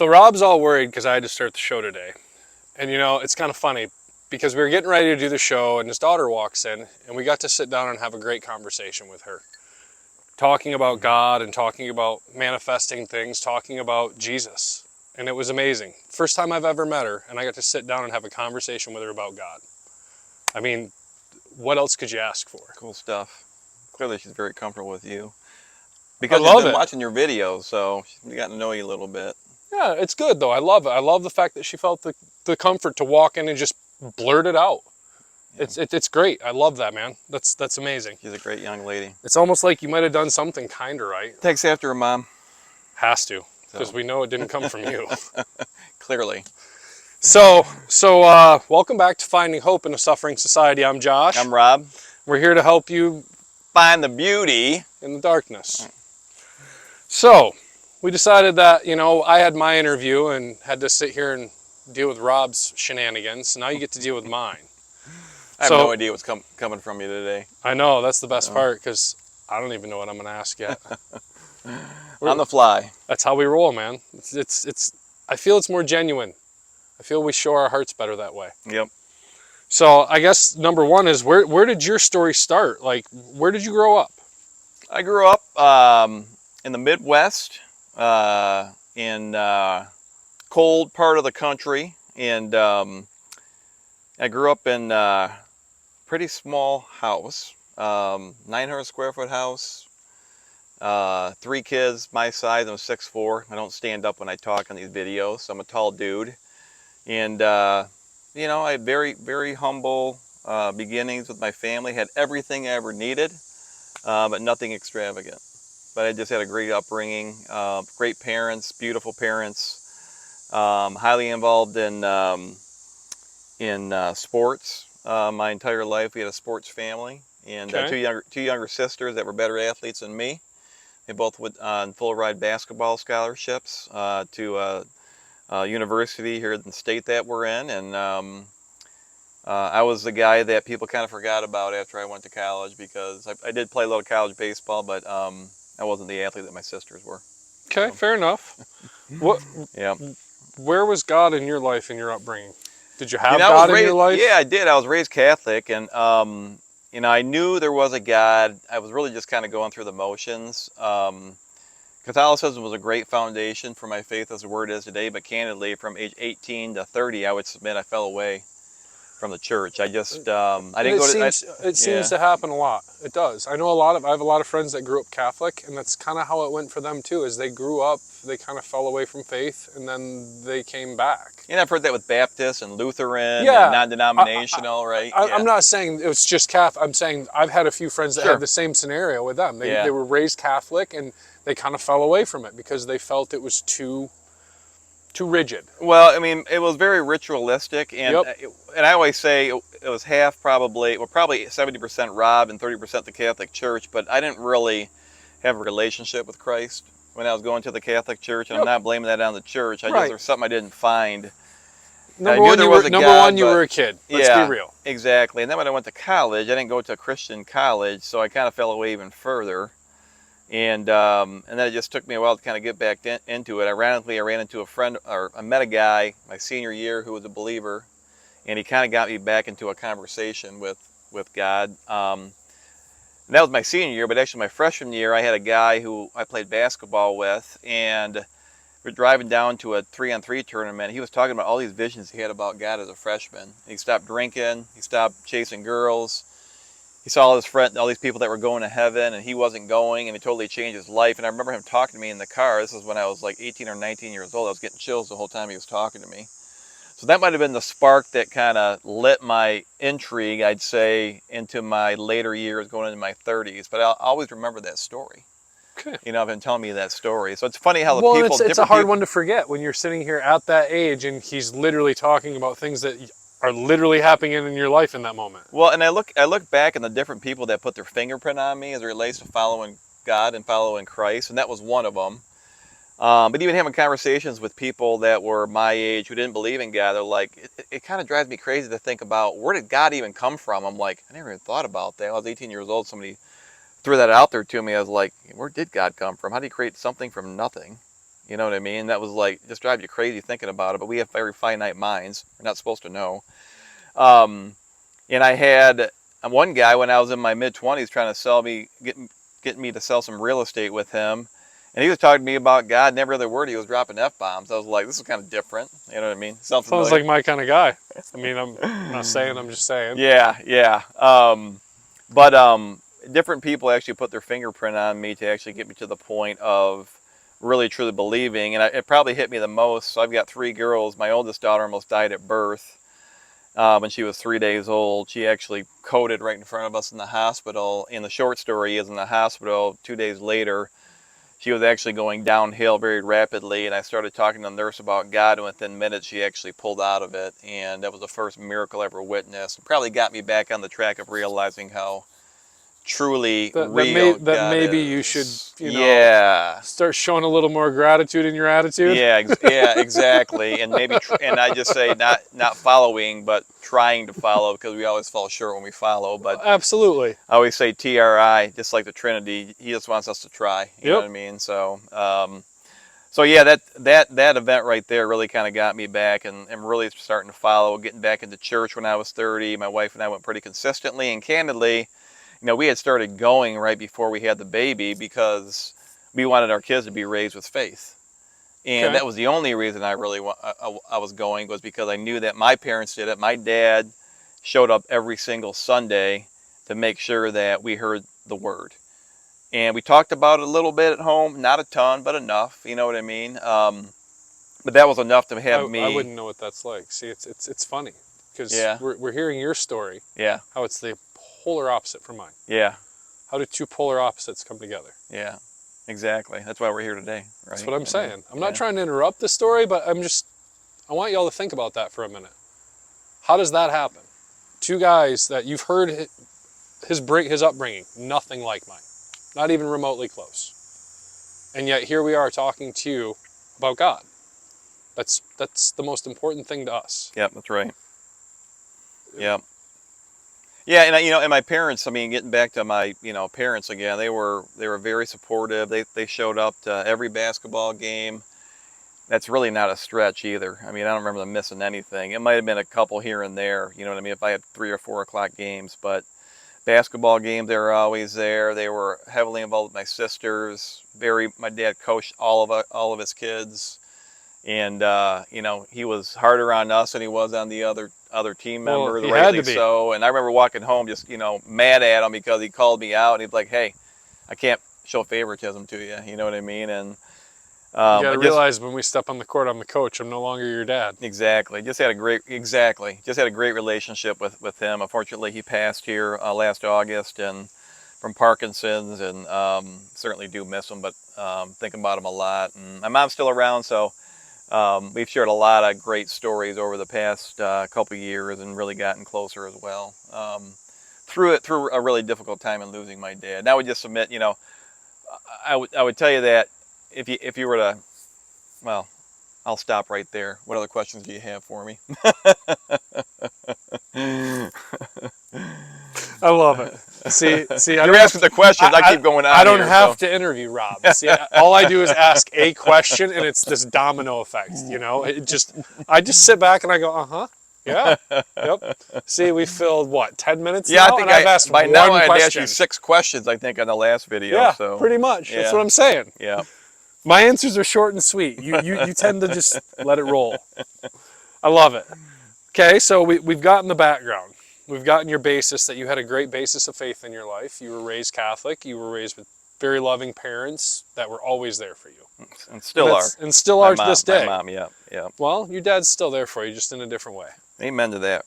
So Rob's all worried because I had to start the show today. And you know, it's kind of funny because we were getting ready to do the show and his daughter walks in and we got to sit down and have a great conversation with her. Talking about God and talking about manifesting things, talking about Jesus. And it was amazing. First time I've ever met her and I got to sit down and have a conversation with her about God. I mean, what else could you ask for? Cool stuff. Clearly she's very comfortable with you. I Because she's love been it. watching your videos, so she's gotten to know you a little bit. Yeah, it's good though. I love it. I love the fact that she felt the comfort to walk in and just blurt it out. Yeah. It's great. I love that, man. That's amazing. She's a great young lady. It's almost like you might have done something kind of right. Takes after her mom. Has to, because we know it didn't come from you. Clearly. So welcome back to Finding Hope in a Suffering Society. I'm Josh. I'm Rob. We're here to help you Find the beauty in the darkness. So we decided that, you know, I had my interview and had to sit here and deal with Rob's shenanigans. So now you get to deal with mine. I have no idea what's coming from you today. I know, that's the best part, because I don't even know what I'm going to ask yet. On the fly. That's how we roll, man. It's. I feel it's more genuine. I feel we show our hearts better that way. Yep. So I guess number one is, where did your story start? Like, where did you grow up? I grew up in the Midwest, in cold part of the country, and I grew up in a pretty small house, 900 square foot house, 3 kids my size. I'm 6'4". I don't stand up when I talk on these videos, so I'm a tall dude. And you know, I had very, very humble beginnings with my family. Had everything I ever needed, but nothing extravagant. But I just had a great upbringing, great parents, beautiful parents, highly involved in sports. My entire life, we had a sports family, and two younger sisters that were better athletes than me. They both went on full ride basketball scholarships to university here in the state that we're in, and I was the guy that people kind of forgot about after I went to college, because I did play a little college baseball, but I wasn't the athlete that my sisters were. Okay, So. fair enough. What? Yeah. Where was God in your life, in your upbringing? Did you have God in your life? Yeah, I did. I was raised Catholic, and you know, I knew there was a God. I was really just kind of going through the motions. Catholicism was a great foundation for my faith as the word is today, but candidly, from age 18 to 30, I would submit I fell away from the church. I just, I didn't go to... It seems to happen a lot. It does. I have a lot of friends that grew up Catholic, and that's kind of how it went for them too. As they grew up, they kind of fell away from faith, and then they came back. And I've heard that with Baptist and Lutheran and non-denominational, right? I'm not saying it was just Catholic. I'm saying I've had a few friends that had the same scenario with them. They were raised Catholic, and they kind of fell away from it because they felt it was too rigid. Well, I mean, it was very ritualistic, and and I always say it was half probably 70% Rob and 30% the Catholic Church, but I didn't really have a relationship with Christ when I was going to the Catholic Church, and I'm not blaming that on the church. There was something I didn't find. Number one, you were a kid. Let's be real. Exactly. And then when I went to college, I didn't go to a Christian college, so I kind of fell away even further. And then it just took me a while to kind of get back into it. Ironically, I ran into a friend, or I met a guy my senior year who was a believer, and he kind of got me back into a conversation with God. And that was my senior year, but actually my freshman year, I had a guy who I played basketball with, and we're driving down to a 3-on-3 tournament. He was talking about all these visions he had about God as a freshman. He stopped drinking, he stopped chasing girls. He saw all his friends, all these people that were going to heaven, and he wasn't going, and it totally changed his life. And I remember him talking to me in the car. This is when I was like 18 or 19 years old. I was getting chills the whole time he was talking to me. So that might have been the spark that kind of lit my intrigue, I'd say, into my later years, going into my 30s. But I'll always remember that story. Okay. You know, I've been telling me that story. So it's funny how it's a hard one to forget when you're sitting here at that age, and he's literally talking about things that are literally happening in your life in that moment. Well, and I look back on the different people that put their fingerprint on me as it relates to following God and following Christ, and that was one of them. But even having conversations with people that were my age who didn't believe in God, they're like, it kind of drives me crazy to think about, where did God even come from? I'm like, I never even thought about that. I was 18 years old. Somebody threw that out there to me. I was like, where did God come from? How do you create something from nothing? You know what I mean? That was like, just drive you crazy thinking about it. But we have very finite minds. We're not supposed to know. And I had one guy when I was in my mid-20s trying to sell me, getting me to sell some real estate with him. And he was talking to me about God, and every other word he was dropping F-bombs. I was like, this is kind of different. You know what I mean? Sound Sounds familiar? like my kind of guy. I mean, I'm not saying, I'm just saying. Yeah, yeah. But different people actually put their fingerprint on me to actually get me to the point of really truly believing. And it probably hit me the most. So I've got 3 girls. My oldest daughter almost died at birth. When she was 3 days old. She actually coded right in front of us in the hospital. And the short story is, in the hospital 2 days later, she was actually going downhill very rapidly, and I started talking to the nurse about God, and within minutes she actually pulled out of it. And that was the first miracle I ever witnessed. It probably got me back on the track of realizing how truly real That God maybe you should, is. you know, Yeah. start showing a little more gratitude in your attitude. Yeah, yeah, exactly. And maybe, and I just say not following, but trying to follow, because we always fall short when we follow. But Absolutely. I always say TRI, just like the Trinity. He just wants us to try. You know Yep. what I mean? So, so yeah, that event right there really kind of got me back, and really starting to follow, getting back into church when I was 30. My wife and I went pretty consistently, and candidly, we had started going right before we had the baby because we wanted our kids to be raised with faith. And Okay. that was the only reason I really I was going, was because I knew that my parents did it. My dad showed up every single Sunday to make sure that we heard the word. And we talked about it a little bit at home, not a ton, but enough. You know what I mean? But that was enough to have I me. wouldn't know what that's like. See, it's funny because Yeah, we're hearing your story, yeah, how it's the polar opposite from mine. yeah, How do 2 polar opposites come together? yeah. Exactly. That's why we're here today, right? That's what I'm saying. I'm not Yeah. trying to interrupt the story, but I want y'all to think about that for a minute. How does that happen? 2 guys that you've heard his upbringing, nothing like mine, not even remotely close, and yet here we are talking to you about God. That's the most important thing to us. Yep, that's right. Yep. Yeah, and and my parents. I mean, getting back to my parents again, they were very supportive. They showed up to every basketball game. That's really not a stretch either. I mean, I don't remember them missing anything. It might have been a couple here and there. You know what I mean? If I had 3 or 4 o'clock games, but basketball games, they were always there. They were heavily involved with my sisters. My dad coached all of his kids, and he was harder on us than he was on the other team Well, members, he had rightly to be. so. And I remember walking home just mad at him because he called me out, and he'd be like, "Hey, I can't show favoritism to you." You know what I mean? And You got to I just realize when we step on the court, I'm the coach. I'm no longer your dad. exactly just had a great relationship with him. Unfortunately, he passed here last August and from Parkinson's, and certainly do miss him, but think about him a lot. And my mom's still around, so we've shared a lot of great stories over the past couple years, and really gotten closer as well. Through a really difficult time in losing my dad. And I would just submit, I would tell you that if you were to, well, I'll stop right there. What other questions do you have for me? I love it. See, You're asking the questions. I keep going on. I don't here, have so. to interview Rob. See, all I do is ask a question, and it's this domino effect. I just sit back and I go, yeah, yep. See, we filled what, 10 minutes Yeah, now, I think and I've asked by one now I had asked question. you 6 questions, I think, on the last video. Yeah, so pretty much. yeah. That's what I'm saying. Yeah. My answers are short and sweet. You tend to just let it roll. I love it. Okay, so we've gotten the background. We've gotten your basis, that you had a great basis of faith in your life. You were raised Catholic. You were raised with very loving parents that were always there for you. And still are. And still are to this day. My mom, yeah, yeah. Well, your dad's still there for you, just in a different way. Amen to that.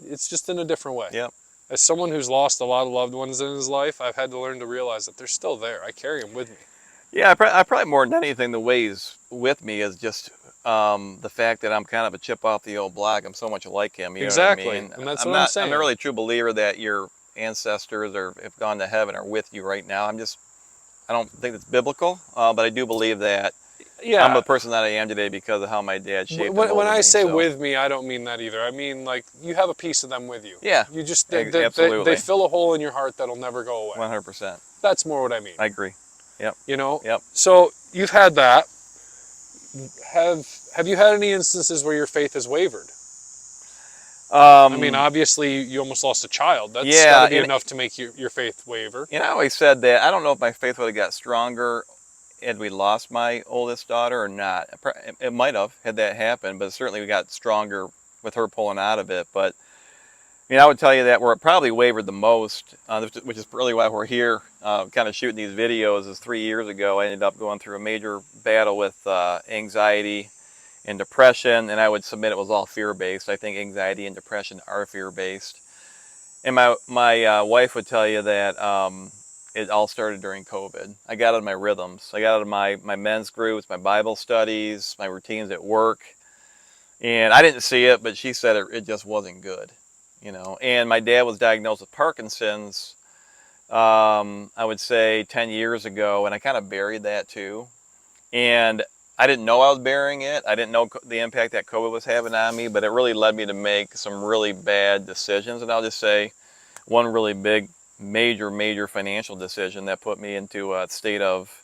It's just in a different way. Yep. As someone who's lost a lot of loved ones in his life, I've had to learn to realize that they're still there. I carry them with me. Yeah, I probably more than anything, the way he's with me is just the fact that I'm kind of a chip off the old block. I'm so much like him. You Exactly, know what I mean? and that's what I'm saying. I'm not really a true believer that your ancestors have gone to heaven are with you right now. I don't think it's biblical, but I do believe that I'm the person that I am today because of how my dad shaped and molded When I me, say so. with me, I don't mean that either. I mean, like, you have a piece of them with you. Yeah, You just, absolutely. they fill a hole in your heart that'll never go away. 100%. That's more what I mean. I agree. Yep. You know? Yep. So you've had that. have you had any instances where your faith has wavered? I mean, Um, obviously, you almost lost a child. That's got yeah, to be enough to make your faith waver. I always said that I don't know if my faith would have got stronger had we lost my oldest daughter or not. It might have had that happen, but certainly we got stronger with her pulling out of it. But I would tell you that where it probably wavered the most, which is really why we're here, kind of shooting these videos, is 3 years ago. I ended up going through a major battle with anxiety and depression, and I would submit it was all fear-based. I think anxiety and depression are fear-based. And my wife would tell you that it all started during COVID. I got out of my rhythms. I got out of my men's groups, my Bible studies, my routines at work. And I didn't see it, but she said it just wasn't good. And my dad was diagnosed with Parkinson's, I would say 10 years ago, and I kind of buried that too. And I didn't know I was burying it. I didn't know the impact that COVID was having on me, but it really led me to make some really bad decisions. And I'll just say one really big, major financial decision that put me into a state of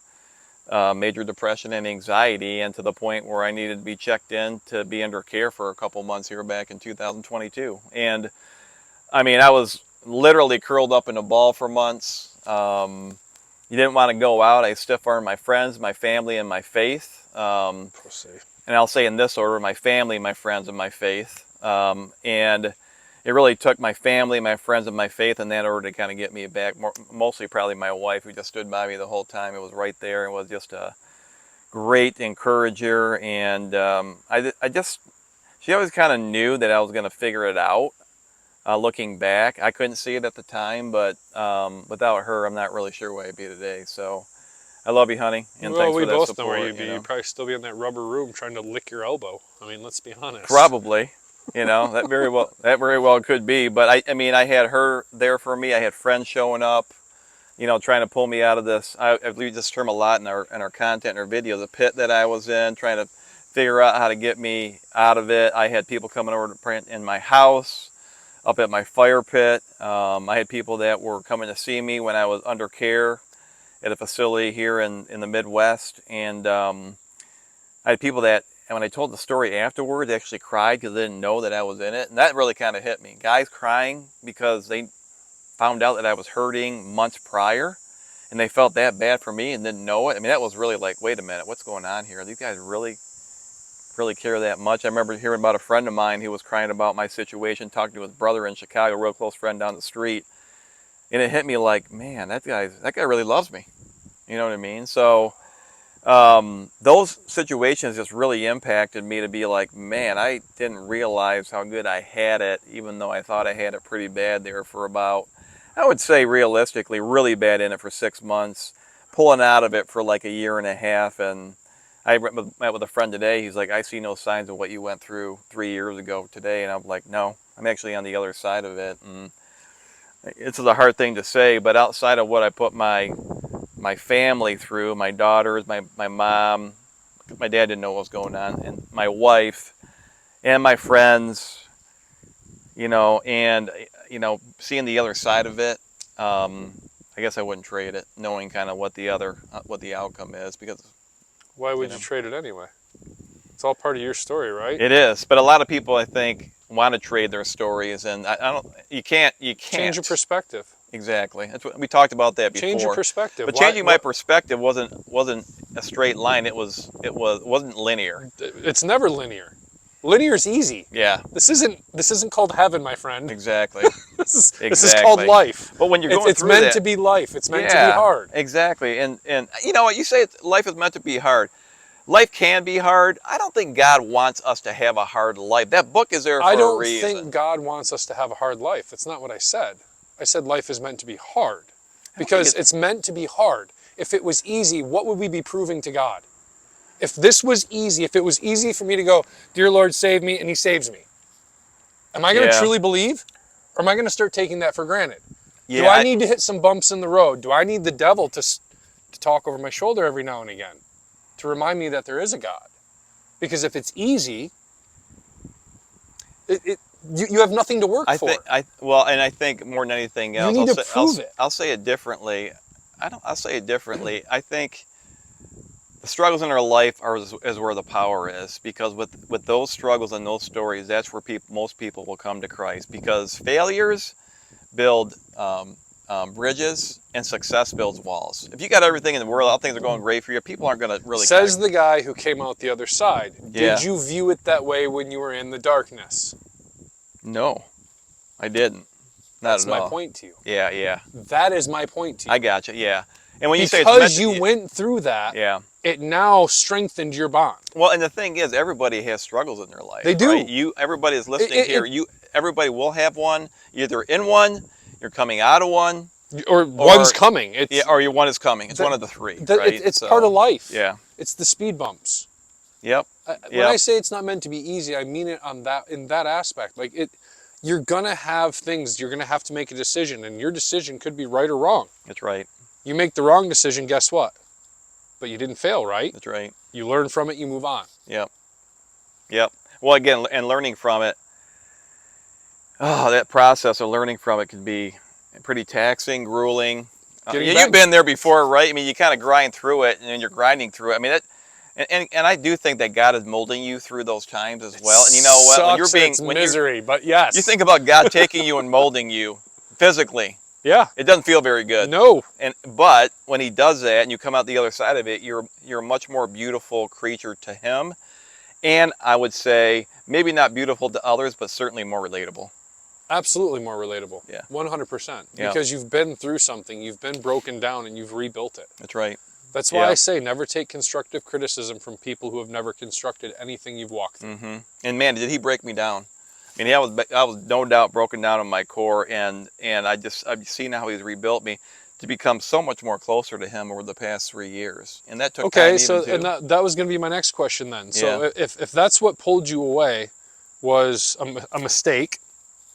major depression and anxiety, and to the point where I needed to be checked in to be under care for a couple months here back in 2022. And I mean, I was literally curled up in a ball for months. You didn't want to go out. I stiff-armed my friends, my family, and my faith. And I'll say in this order: my family, my friends, and my faith. And it really took my family, my friends, and my faith in that order to kind of get me back. Mostly probably my wife, who just stood by me the whole time. It was right there and was just a great encourager. And she always kind of knew that I was going to figure it out. Looking back, I couldn't see it at the time, but without her, I'm not really sure where I'd be today. So I love you, honey, and Well, thanks we for that both support. know where you'd be. You'd probably still be in that rubber room trying to lick your elbow. I mean, let's be honest. Probably, that very well could be. But I mean, I had her there for me. I had friends showing up, trying to pull me out of this. I've used this term a lot in our content, in our video, the pit that I was in, trying to figure out how to get me out of it. I had people coming over to print in my house, up at my fire pit. I had people that were coming to see me when I was under care at a facility here in the Midwest. And I had people that, and when I told the story afterwards, they actually cried because they didn't know that I was in it. And that really kind of hit me. Guys crying because they found out that I was hurting months prior, and they felt that bad for me and didn't know it. I mean, that was really like, wait a minute, what's going on here? Are these guys really care that much? I remember hearing about a friend of mine who was crying about my situation, talking to his brother in Chicago, a real close friend down the street. And it hit me like, man, that guy really loves me. You know what I mean? So those situations just really impacted me to be like, man, I didn't realize how good I had it, even though I thought I had it pretty bad there for about, I would say realistically, really bad in it for 6 months, pulling out of it for like a year and a half. And I met with a friend today. He's like, I see no signs of what you went through 3 years ago today. And I'm like, no, I'm actually on the other side of it. And it's a hard thing to say, but outside of what I put my family through, my daughters, my mom, my dad didn't know what was going on, and my wife, and my friends, and seeing the other side of it, I guess I wouldn't trade it, knowing kind of what the outcome is, because Why would you trade it anyway? It's all part of your story, right? it is. But a lot of people, I think, want to trade their stories, and I don't. You can't. Change your perspective. Exactly. That's what we talked about that before. Change your perspective. But changing my perspective wasn't a straight line. It wasn't linear. It's never linear. Linear is easy. Yeah. This isn't called heaven, my friend. Exactly. This is called life. But when you're going it's through meant that, to be life. It's meant to be hard. Exactly. And you know what you say? Life is meant to be hard. Life can be hard. I don't think God wants us to have a hard life. That book is there for a reason. I don't think God wants us to have a hard life. That's not what I said. I said life is meant to be hard. Because it's meant to be hard. If it was easy, what would we be proving to God? If this was easy, if it was easy for me to go, dear Lord, save me, and he saves me, am I going to truly believe? Or am I going to start taking that for granted? Yeah, do I need to hit some bumps in the road? Do I need the devil to talk over my shoulder every now and again to remind me that there is a God? Because if it's easy, you have nothing to work for. I think more than anything else, you need to prove it. I'll say it differently. I'll say it differently. I think the struggles in our life is where the power is, because with those struggles and those stories, that's where most people will come to Christ, because failures build bridges and success builds walls. If you got everything in the world, all things are going great for you, people aren't going to really Says the guy who came out the other side. Yeah. Did you view it that way when you were in the darkness? No, I didn't. Not That's at my all. point to you. Yeah, yeah. That is my point to you. I got you. Yeah. And when you say Because you went through that, yeah. it now strengthened your bond. Well, and the thing is, everybody has struggles in their life. They do. Right? Everybody is listening here. Everybody will have one. You're either in one, you're coming out of one, Or one's coming. Yeah, or your one is coming. It's one of the three. Right? It's part of life. Yeah. It's the speed bumps. Yep. When I say it's not meant to be easy, I mean it in that aspect. Like you're gonna have things. You're gonna have to make a decision, and your decision could be right or wrong. That's right. You make the wrong decision, guess what? But you didn't fail, right? That's right. You learn from it, you move on. Yep. Yep. Well, again, and learning from it. Oh, that process of learning from it can be pretty taxing, grueling. You've been there before, right? I mean, you kind of grind through it, and you're grinding through it. I mean, and I do think that God is molding you through those times as well. And you know what? When you're being misery, but yes, you think about God taking you and molding you physically. Yeah, it doesn't feel very good. No. But when He does that, and you come out the other side of it, you're a much more beautiful creature to Him, and I would say maybe not beautiful to others, but certainly more relatable. Absolutely more relatable. Yeah. 100%. Yeah. Because you've been through something, you've been broken down, and you've rebuilt it. That's right. That's why I say never take constructive criticism from people who have never constructed anything you've walked through. Mm-hmm. And man, did He break me down. I mean, I was no doubt broken down in my core, and I've seen how He's rebuilt me to become so much more closer to Him over the past 3 years. And that took time so even too. And that was going to be my next question then. So if that's what pulled you away was a mistake,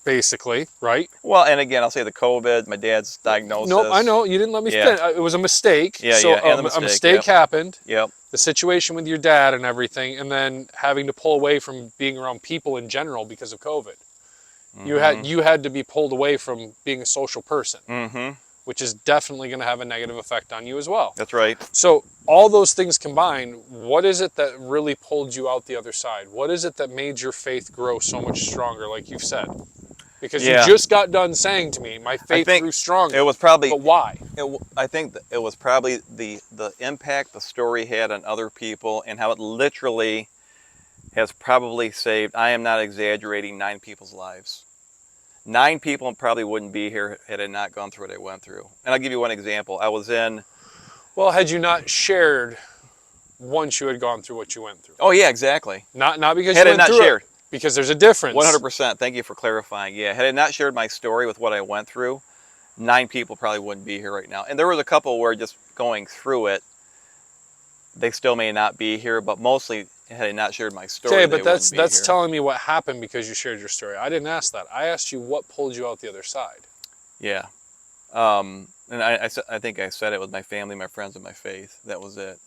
basically, right? Well, and again, I'll say the COVID, my dad's diagnosis. No, I know, you didn't let me finish. It was a mistake. Yeah, so a mistake happened. Yep. The situation with your dad and everything, and then having to pull away from being around people in general because of COVID. Mm-hmm. You had to be pulled away from being a social person, which is definitely going to have a negative effect on you as well. That's right. So all those things combined, what is it that really pulled you out the other side? What is it that made your faith grow so much stronger, like you've said? Because you just got done saying to me, my faith grew stronger. It was probably. But why? I think it was probably the impact the story had on other people, and how it literally has probably saved, I am not exaggerating, 9 people's lives. 9 people probably wouldn't be here had I not gone through what I went through. And I'll give you one example. I was in... Well, had you not shared once you had gone through what you went through? Oh, yeah, exactly. Not because had you went I not through shared. It. Because there's a difference. 100%. Thank you for clarifying. Yeah, had I not shared my story with what I went through, 9 people probably wouldn't be here right now. And there was a couple where just going through it, they still may not be here, but mostly had I not shared my story, okay, but that's here. telling me what happened because you shared your story. I didn't ask that. I asked you what pulled you out the other side. Yeah. And I think I said it with my family, my friends, and my faith. That was it.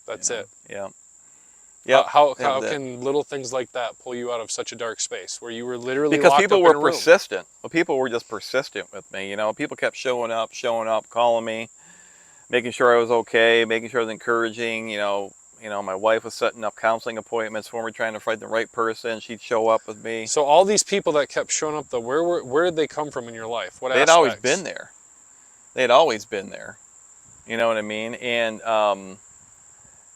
That's it. Yeah. Yeah. How can little things like that pull you out of such a dark space where you were literally because locked people up were in a room? persistent. Well, people were just persistent with me. You know, people kept showing up, calling me, making sure I was okay, making sure I was encouraging. You know, my wife was setting up counseling appointments for me, trying to find the right person. She'd show up with me. So all these people that kept showing up, though, where did they come from in your life? What They'd aspects? always been there. They'd always been there. You know what I mean? And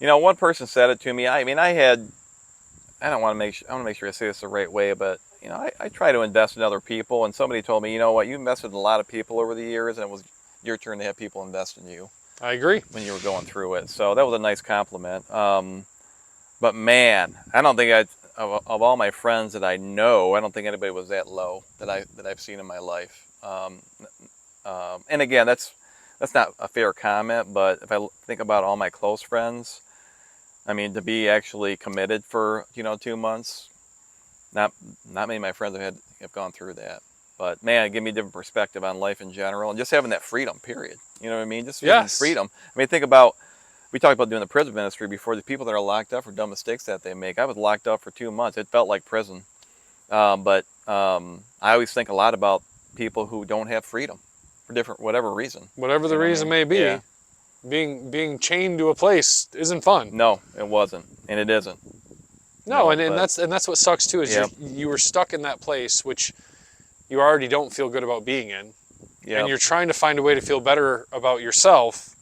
you know, one person said it to me. I want to make sure I say this the right way, but you know, I try to invest in other people, and somebody told me, you know what, you invested in a lot of people over the years, and it was your turn to have people invest in you. I agree. When you were going through it, so that was a nice compliment. But man, I don't think of all my friends that I know, I don't think anybody was that low that I've seen in my life. And again, that's not a fair comment, but if I think about all my close friends, I mean, to be actually committed for 2 months, not many of my friends have gone through that. But man, it gave me a different perspective on life in general, and just having that freedom. Period. You know what I mean? Just having freedom. I mean, think about, we talked about doing the prison ministry before. The people that are locked up for dumb mistakes that they make. I was locked up for 2 months. It felt like prison. But I always think a lot about people who don't have freedom for whatever reason. Whatever the reason may be. Yeah. Being chained to a place isn't fun. No, it wasn't, and it isn't. No, No, and but that's what sucks too, is yep, you were stuck in that place which you already don't feel good about being in, and yep, you're trying to find a way to feel better about yourself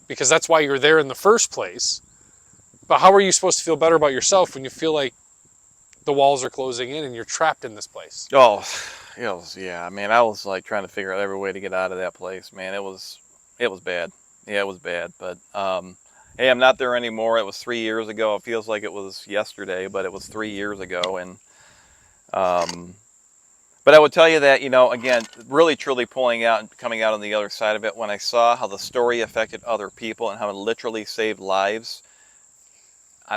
because that's why you're there in the first place. But how are you supposed to feel better about yourself when you feel like the walls are closing in and you're trapped in this place? oh, yeah. I mean, I was like trying to figure out every way to get out of that place, man. It was bad. Yeah, it was bad. But hey, I'm not there anymore. It was 3 years ago. It feels like it was yesterday, but it was 3 years ago. And um, but I would tell you that, again, really truly pulling out and coming out on the other side of it, when I saw how the story affected other people and how it literally saved lives,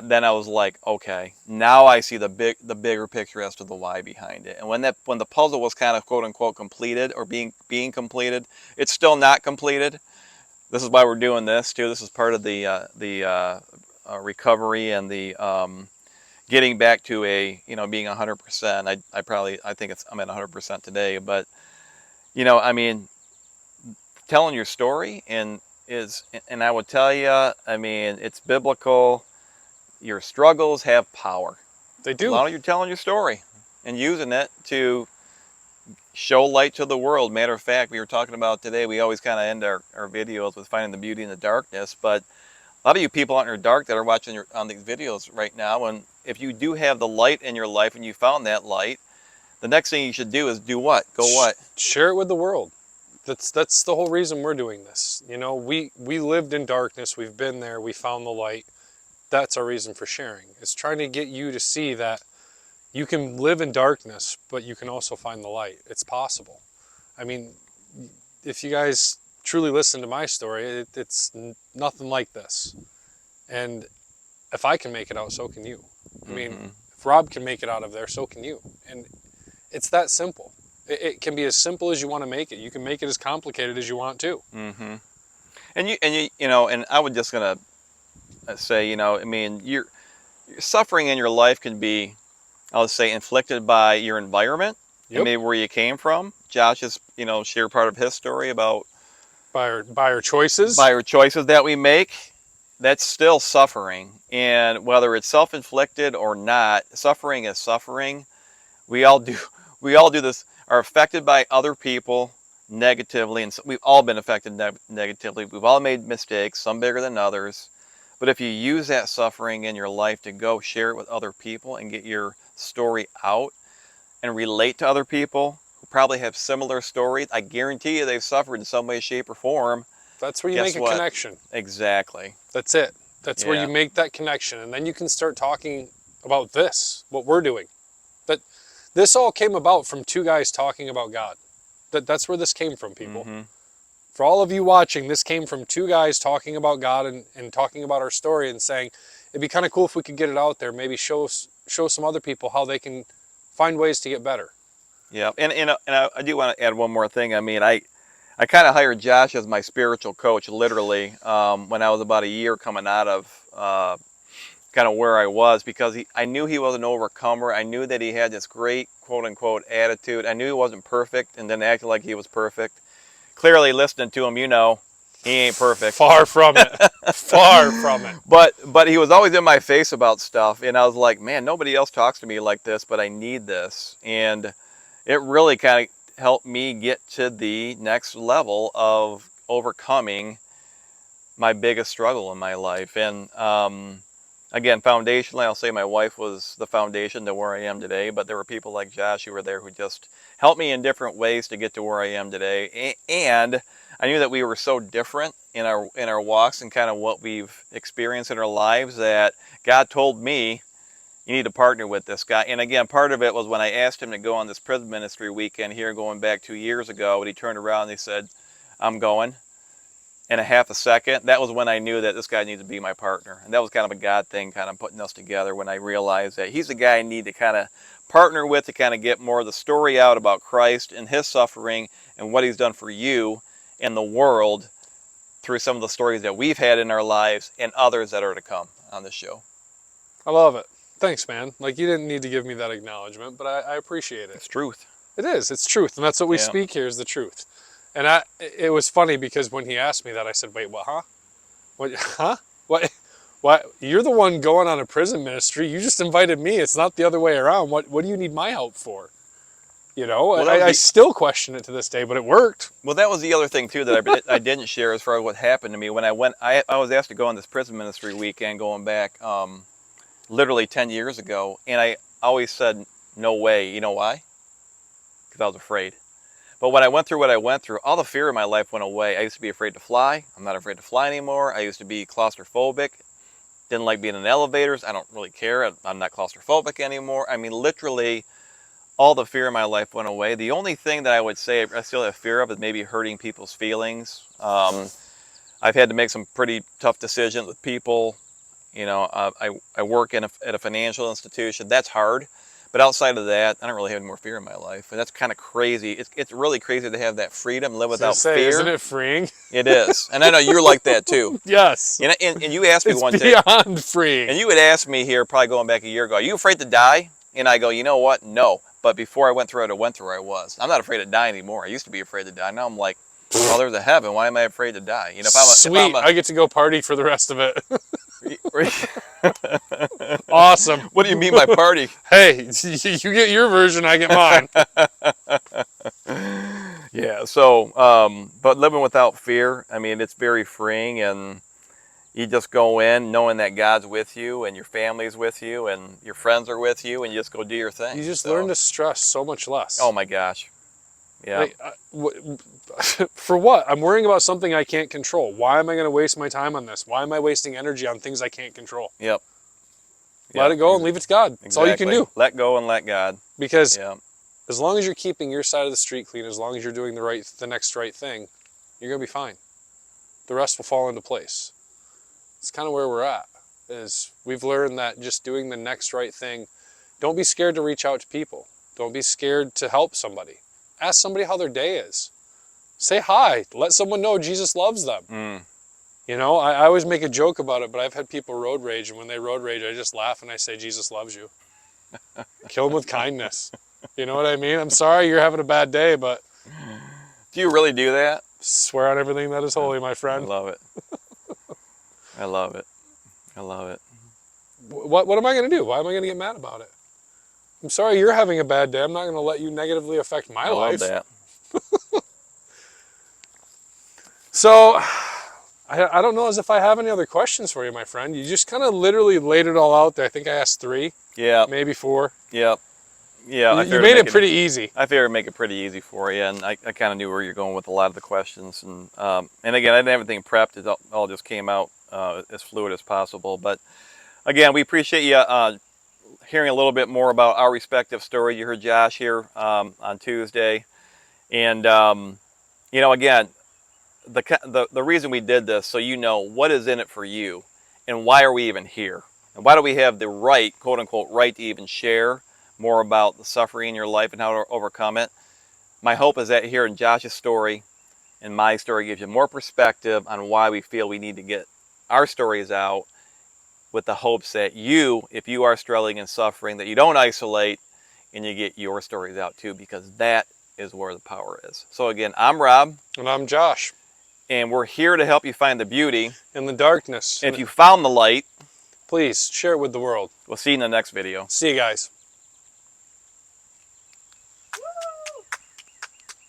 then I was like, okay, now I see the bigger picture as to the why behind it. And when the puzzle was kind of quote unquote completed, or being completed, it's still not completed. This is why we're doing this too. This is part of the recovery and the getting back to being 100%. I think I'm at 100% today, but I mean, telling your story and I would tell you, I mean, it's biblical. Your struggles have power. They As do. long as you're telling your story and using it to show light to the world. Matter of fact, we were talking about today, we always kind of end our videos with finding the beauty in the darkness, but a lot of you people out in the dark that are watching on these videos right now, and if you do have the light in your life and you found that light, the next thing you should do is do what? Go what? Share it with the world. That's the whole reason we're doing this. We lived in darkness. We've been there. We found the light. That's our reason for sharing. It's trying to get you to see that you can live in darkness, but you can also find the light. It's possible. I mean, if you guys truly listen to my story, it's nothing like this. And if I can make it out, so can you. I mean, if Rob can make it out of there, so can you. And it's that simple. It can be as simple as you want to make it. You can make it as complicated as you want to. Mm-hmm. And I was just gonna say, I mean, your suffering in your life can be, I'll say, inflicted by your environment and Yep. maybe where you came from. Josh has, shared part of his story about By our choices. by our choices that we make. That's still suffering, and whether it's self-inflicted or not, suffering is suffering. We all do, we all do this. Are affected by other people negatively, and so we've all been affected negatively. We've all made mistakes, some bigger than others. But if you use that suffering in your life to go share it with other people and get your story out and relate to other people who probably have similar stories, I guarantee you they've suffered in some way, shape, or form. That's where you Guess make a what? connection. Exactly. That's it. That's where you Yeah. make that connection. And then you can start talking about this, what we're doing. That this all came about from two guys talking about God. That's where this came from, people. Mm-hmm. For all of you watching, this came from two guys talking about God and talking about our story and saying, it'd be kind of cool if we could get it out there, maybe show some other people how they can find ways to get better. Yeah. And I do want to add one more thing. I mean, I kind of hired Josh as my spiritual coach, literally, when I was about a year coming out of kind of where I was, because I knew he was an overcomer. I knew that he had this great quote unquote attitude. I knew he wasn't perfect and didn't act like he was perfect. Clearly, listening to him, he ain't perfect. Far from it. Far from it. But he was always in my face about stuff, and I was like, man, nobody else talks to me like this, but I need this. And it really kind of helped me get to the next level of overcoming my biggest struggle in my life. And again, foundationally, I'll say my wife was the foundation to where I am today, but there were people like Josh who were there who just helped me in different ways to get to where I am today. And I knew that we were so different in our walks and kind of what we've experienced in our lives that God told me, you need to partner with this guy. And again, part of it was when I asked him to go on this prison ministry weekend here going back 2 years ago, and he turned around and he said, I'm going. In a half a second, that was when I knew that this guy needed to be my partner. And that was kind of a God thing, kind of putting us together, when I realized that he's the guy I need to kind of partner with to kind of get more of the story out about Christ and his suffering and what he's done for you and the world through some of the stories that we've had in our lives and others that are to come on this show. I love it. Thanks, man. Like, you didn't need to give me that acknowledgement, but I appreciate it. It's truth. It is. It's truth. And that's what we speak here, is the truth. And it was funny because when he asked me that, I said, wait, what, huh? What? Huh? What? Why? You're the one going on a prison ministry. You just invited me. It's not the other way around. What do you need my help for? You know, Well, that was I still question it to this day, but it worked. well, that was the other thing too that I didn't share as far as what happened to me when I went. I was asked to go on this prison ministry weekend going back literally 10 years ago, and I always said no way. You know why? Because I was afraid. But when I went through what I went through, all the fear in my life went away. I used to be afraid to fly. I'm not afraid to fly anymore. I used to be claustrophobic. Didn't like being in elevators. I don't really care. I'm not claustrophobic anymore. I mean, literally, all the fear in my life went away. The only thing that I would say I still have fear of is maybe hurting people's feelings. I've had to make some pretty tough decisions with people. You know, I work at a financial institution. That's hard. But outside of that, I don't really have any more fear in my life. And that's kind of crazy. It's really crazy to have that freedom, live without fear. Isn't it freeing? It is. And I know you're like that too. Yes. You know, and you asked me It's one day. beyond freeing. And you had asked me here, probably going back a year ago, are you afraid to die? And I go, you know what? No. But before I went through what I was. I'm not afraid to die anymore. I used to be afraid to die. Now I'm like, well, there's a heaven. Why am I afraid to die? You know, Sweet. I get to go party for the rest of it. Awesome. What do you mean by party? Hey, you get your version, I get mine. Yeah. So, but living without fear, I mean, it's very freeing, and you just go in knowing that God's with you and your family's with you and your friends are with you, and you just go do your thing. You just learn to stress so much less. Oh my gosh. Yeah. Like, for what? I'm worrying about something I can't control. Why am I going to waste my time on this? Why am I wasting energy on things I can't control? Yep. Let it go and leave it to God. That's all you can do. Let go and let God. Because as long as you're keeping your side of the street clean, as long as you're doing the next right thing, you're going to be fine. The rest will fall into place. It's kind of where we're at. Is we've learned that just doing the next right thing, don't be scared to reach out to people. Don't be scared to help somebody. Ask somebody how their day is. Say hi. Let someone know Jesus loves them. You know, I always make a joke about it, but I've had people road rage, and when they road rage, I just laugh and I say, Jesus loves you. Kill them with kindness. You know what I mean? I'm sorry you're having a bad day, but... Do you really do that? Swear on everything that is holy, my friend. I love it. I love it. I love it. What am I going to do? Why am I going to get mad about it? I'm sorry you're having a bad day. I'm not going to let you negatively affect my life. I love that. So, I don't know as if I have any other questions for you, my friend. You just kind of literally laid it all out there. I think I asked 3. Yeah. Maybe 4. Yep. Yeah. You made it pretty easy. I figured I'd make it pretty easy for you, and I kind of knew where you're going with a lot of the questions. And again, I didn't have everything prepped. It all just came out as fluid as possible. But again, we appreciate you hearing a little bit more about our respective story. You heard Josh here on Tuesday. And, you know, again, the reason we did this, so you know what is in it for you and why are we even here? And why do we have the right, quote unquote, right to even share more about the suffering in your life and how to overcome it? My hope is that hearing Josh's story and my story gives you more perspective on why we feel we need to get our stories out, with the hopes that you, if you are struggling and suffering, that you don't isolate and you get your stories out too, because that is where the power is. So again, I'm Rob. And I'm Josh. And we're here to help you find the beauty in the darkness. And if you found the light, please share it with the world. We'll see you in the next video. See you guys.